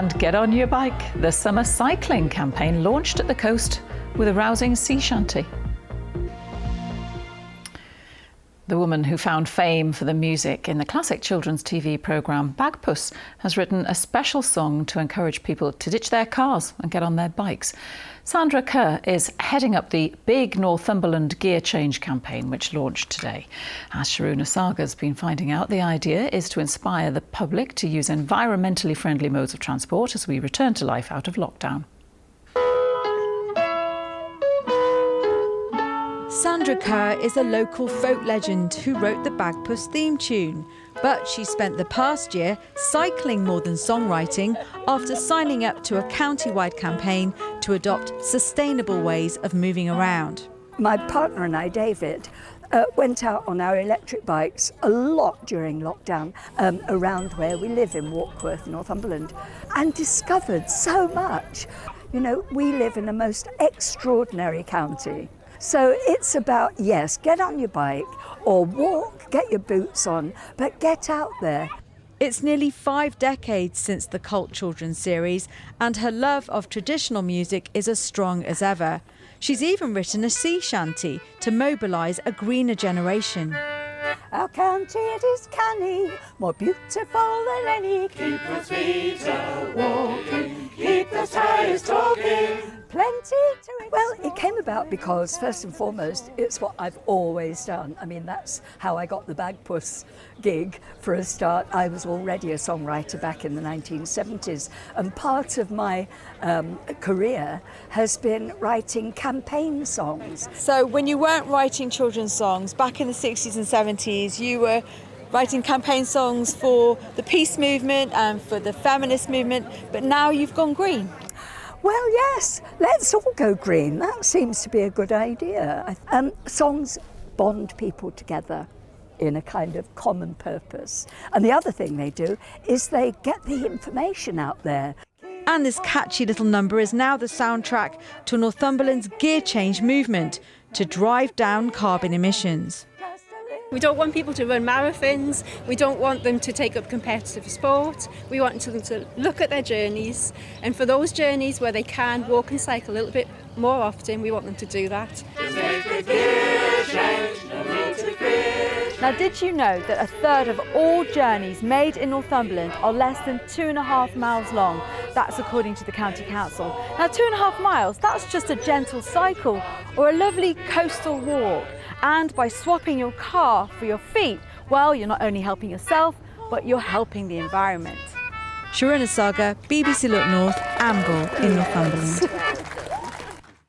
And get on your bike. The summer cycling campaign launched at the coast with a rousing sea shanty. The woman who found fame for the music in the classic children's TV programme Bagpuss has written a special song to encourage people to ditch their cars and get on their bikes. Sandra Kerr is heading up the big Northumberland gear change campaign, which launched today. As Sharuna Saga's been finding out, the idea is to inspire the public to use environmentally friendly modes of transport as we return to life out of lockdown. Sandra Kerr is a local folk legend who wrote the Bagpuss theme tune. But she spent the past year cycling more than songwriting after signing up to a county-wide campaign to adopt sustainable ways of moving around. My partner and I, David, went out on our electric bikes a lot during lockdown around where we live in Warkworth, Northumberland, and discovered so much. You know, we live in the most extraordinary county. So it's about, yes, get on your bike or walk, get your boots on, but get out there. It's nearly 5 decades since the cult children's series, and her love of traditional music is as strong as ever. She's even written a sea shanty to mobilise a greener generation. Our county, it is canny, more beautiful than any. Keep the feet walking, keep the tires talking. Plenty to it. Well, it came about because, first and foremost, it's what I've always done. I mean, that's how I got the Bagpuss gig for a start. I was already a songwriter back in the 1970s, and part of my career has been writing campaign songs. So when you weren't writing children's songs back in the 60s and 70s, you were writing campaign songs for the peace movement and for the feminist movement, but now you've gone green. Well, yes, let's all go green. That seems to be a good idea. Songs bond people together in a kind of common purpose. And the other thing they do is they get the information out there. And this catchy little number is now the soundtrack to Northumberland's gear change movement to drive down carbon emissions. We don't want people to run marathons, we don't want them to take up competitive sport, we want them to look at their journeys, and for those journeys where they can walk and cycle a little bit more often, we want them to do that. Now, did you know that a third of all journeys made in Northumberland are less than 2.5 miles long? That's according to the County Council. Now, 2.5 miles, that's just a gentle cycle or a lovely coastal walk. And by swapping your car for your feet, well, you're not only helping yourself, but you're helping the environment. Sharuna Saga, BBC Look North, Amble in Northumberland.